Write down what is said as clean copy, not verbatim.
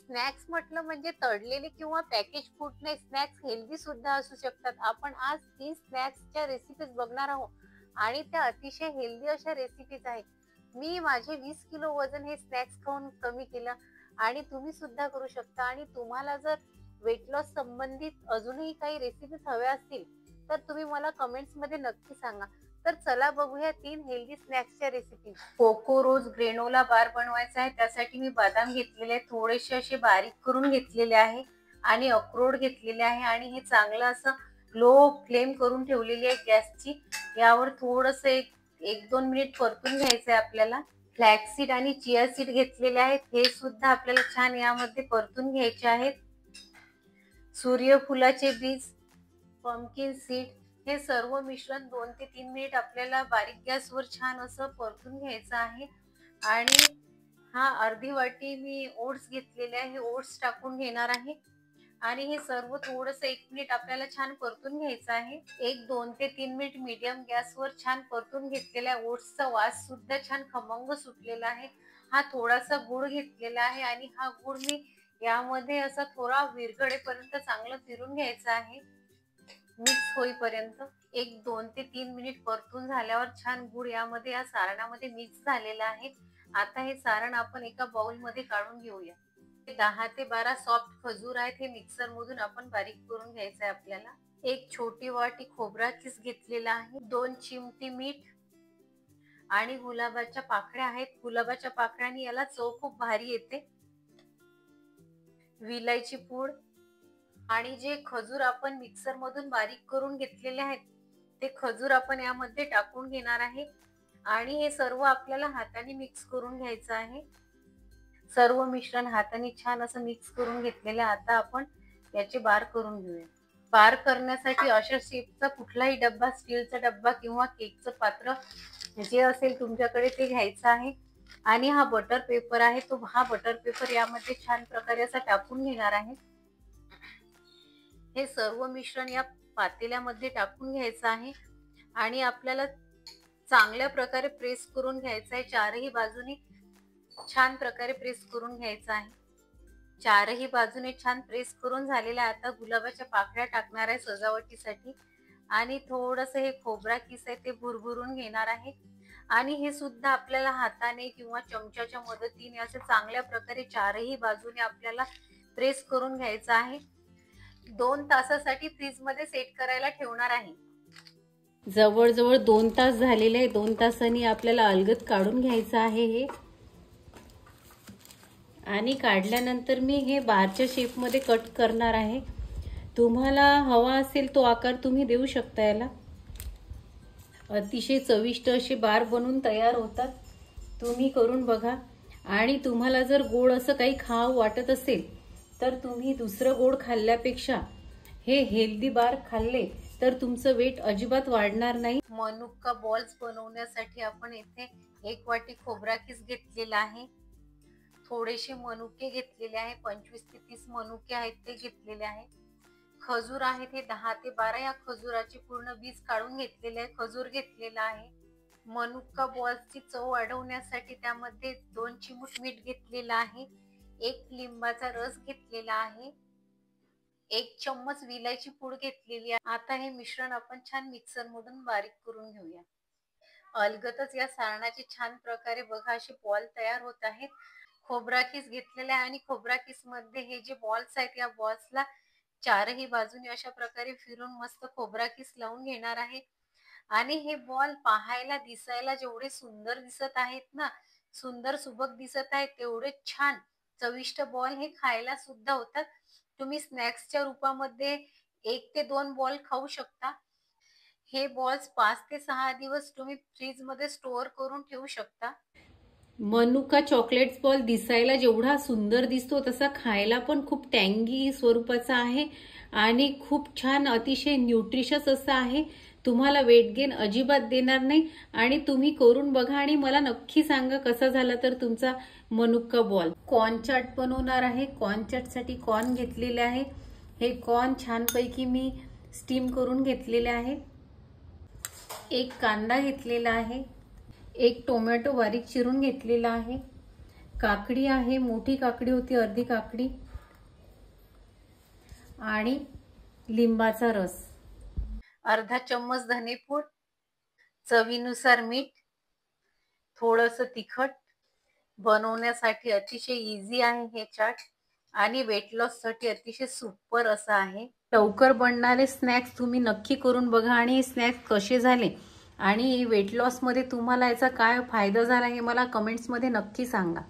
Snacks म्हटलं म्हणजे तळलेले किंवा पॅकेज फूड नाही, स्नॅक्स हेल्दी सुद्धा असू शकतात. आपण आज 3 स्नॅक्सच्या रेसिपीज बघणार आहोत आणि त्या अतिशय हेल्दी अशा रेसिपीज आहेत. मी माझे 20 किलो वजन हे स्नॅक्स खाऊन कमी केलं आणि तुम्ही सुद्धा करू शकता. आणि तुम्हाला जर वेट लॉस संबंधित अजूनही काही रेसिपीज हव्या असतील तर तुम्ही मला कमेंट्स मध्ये नक्की सांगा. तर चला बघूया 3 हेल्दी स्नॅक्सच्या रेसिपी. कोको रोज ग्रेनोला बार बनवायचा आहे. त्यासाठी मी बदाम घेतलेले आहे, थोडेसे असे बारीक करून घेतलेले आहे आणि अक्रोड घेतलेले आहे आणि हे चांगलं असं लो फ्लेम करून ठेवलेली आहे गॅसची. यावर थोडंसं एक 2 मिनिट परतून घ्यायचं आहे आपल्याला. फ्लॅक्सीड आणि चिया सीड घेतलेले आहेत, हे सुद्धा आपल्याला छान यामध्ये परतून घ्यायचे आहेत. सूर्यफुलाचे बीज, पंपकिन सीड, हे सर्व मिश्रण 2 ते 3 मिनिट आपल्याला बारीक गॅसवर छान असं परतून घ्यायचं आहे. आणि हा अर्धी वाटी मी ओट्स घेतलेले आहे, ओट्स टाकून घेणार आहे आणि हे सर्व थोडंसं 1 मिनिट आपल्याला छान परतून घ्यायचं आहे. 2 ते 3 मिनिट मीडियम गॅसवर छान परतून घेतलेल्या ओट्सचा वास सुद्धा छान खमंग सुटलेला आहे. हा थोडासा गुळ घेतलेला आहे आणि हा गुळ मी यामध्ये असा थोडा विरघळेपर्यंत चांगलं फिरून घ्यायचं आहे, मिक्स होईपर्यंत. 2 ते 3 मिनिट परतून झाल्यावर छान गुळ यामध्ये या सारणामध्ये मिक्स झालेला आहे. आता हे सारण आपण एका बाउल मध्ये काढून घेऊया. 10 ते 12 सॉफ्ट खजूर आहेत, हे मिक्सर मधून आपण बारीक करून घ्यायचं आहे आपल्याला. एक छोटी वाटी खोबरा किस घेतलेला आहे, 2 चिमटी मीठ आणि गुलाबाच्या पाकळ्या आहेत. गुलाबाच्या पाकळ्याने याला चव खूप भारी येते. विलायची पूड आणि जे खजूर आपण मिक्सर मधून बारीक करून घेतलेले आहेत ते खजूर आपण यामध्ये टाकून घेणार आहे आणि हे सर्व आपल्याला हाताने मिक्स करून घ्यायचं आहे. सर्व मिश्रण हाताने छान असं मिक्स करून घेतलेलं. आता आपण याचे बार करून घेऊया. बार करण्यासाठी अशा शेपचा कुठलाही डब्बा, स्टीलचा डब्बा किंवा केकचं पात्र जे असेल तुमच्याकडे ते घ्यायचं आहे. आणि हा बटर पेपर आहे, तो हा बटर पेपर यामध्ये छान प्रकारे असा टाकून घेणार आहे. हे सर्व मिश्रण या पातेल्यामध्ये टाकून घ्यायचं आहे आणि आपल्याला चांगल्या प्रकारे प्रेस करून घ्यायचं आहे. चारही बाजूने छान प्रकारे प्रेस करून घ्यायचं आहे. चारही बाजूने छान प्रेस करून झालेला. आता गुलाबाच्या पाकळ्या टाकणार आहे सजावटीसाठी आणि थोडंसं हे खोबरा किस आहे ते भुरभुरून घेणार आहे आणि हे सुद्धा आपल्याला हाताने किंवा चमच्याच्या मदतीने असे चांगल्या प्रकारे चारही बाजूने आपल्याला प्रेस करून घ्यायचं आहे. 2 तासासाठी फ्रीज मध्ये सेट करायला ठेवणार आहे. जवळजवळ 2 तास झालेले आहे. 2 तासांनी आपल्याला अलगद काढून घ्यायचं आहे हे. आणि काढल्यानंतर मी हे बारच्या शेपमध्ये कट करणार आहे. तुम्हाला हवा असेल तो आकार तुम्ही देऊ शकता याला. अतिशय चविष्ट असे बार बनून तयार होतात. तुम्ही करून बघा. आणि तुम्हाला जर गोड असं काही खावं वाटत असेल तर तुम्ही दुसरं गोड खाल्ल्यापेक्षा हे हेल्दी बार खाल्ले तर तुमचं वेट अजिबात वाढणार नाही. मनुका बॉल्स बनवण्यासाठी आपण इथे 1 वाटी खोबरा किस घेतलेला आहे, थोडेसे मनुके घेतलेले आहे, 25 ते 30 मनुके आहेत ते घेतलेले आहे. खजूर आहेत हे 10 ते 12, या खजुराचे पूर्ण बीज काढून घेतलेले आहे. खजूर घेतलेला आहे. मनुका बॉल्सची चव वाढवण्यासाठी त्यामध्ये 2 चिमूट मीठ घेतलेला आहे, 1 लिंबाचा रस घेतलेला आहे, 1 चम्मच विलायची पूड घेतलेली आहे. आता हे मिश्रण आपण छान मिक्सर मधून बारीक करून घेऊया. अलगदच या सारणाचे छान प्रकारे बघा असे बॉल तयार होत आहेत. खोबरा किस घेतलेला आहे आणि खोबरा किस मध्ये हे जे बॉल्स आहेत या बॉल्सला चारही बाजूने अशा प्रकारे फिरून मस्त खोबरा किस लावून घेणार आहे. आणि हे बॉल पाहायला दिसायला जेवढे सुंदर दिसत आहेत ना, सुंदर सुबक दिसत आहेत, तेवढे छान चविष्ट बॉल हे खायला सुद्धा होतात. तुम्ही स्नॅक्सच्या रूपामध्ये 1 ते 2 बॉल खाऊ शकता. हे बॉल्स 5 ते 6 दिवस तुम्ही फ्रीज मध्ये स्टोअर करून ठेवू शकता. मनुका चॉकलेट्स बॉल दिसायला जेवढा सुंदर दिसतो तसा खायला पण खूप टँगी स्वरूपाचा आहे आणि खूप छान अतिशय न्यूट्रिशियस असा आहे. तुम्हाला वेट गेन अजिबात देणार नाही. आणि तुम्ही करून बघा आणि मला नक्की सांगा कसा झाला तर तुमचा मनुका बॉल. कॉर्न चाट बनवणार आहे. कॉर्न चाटसाठी कॉर्न घेतलेले आहे. हे कॉर्न छानपैकी मी स्टीम करून घेतलेले आहे. 1 कांदा घेतलेला आहे, 1 टोमॅटो बारीक चिरून घेतलेला आहे, काकडी आहे, मोठी काकडी होती, अर्धी काकडी, आणि लिंबाचा रस, अर्धा चम्मच धनेपूड, चवीनुसार मीठ, थोडंसं तिखट. बनवण्यासाठी अतिशय इझी आहे हे चाट आणि वेट लॉस साठी अतिशय सुपर असं आहे. लवकर बनणारे स्नॅक्स तुम्ही नक्की करून बघा आणि हे स्नॅक्स कसे झाले आणि वेट लॉस मध्ये तुम्हाला याचा काय फायदा झाला हे मला कमेंट्स मध्ये नक्की सांगा.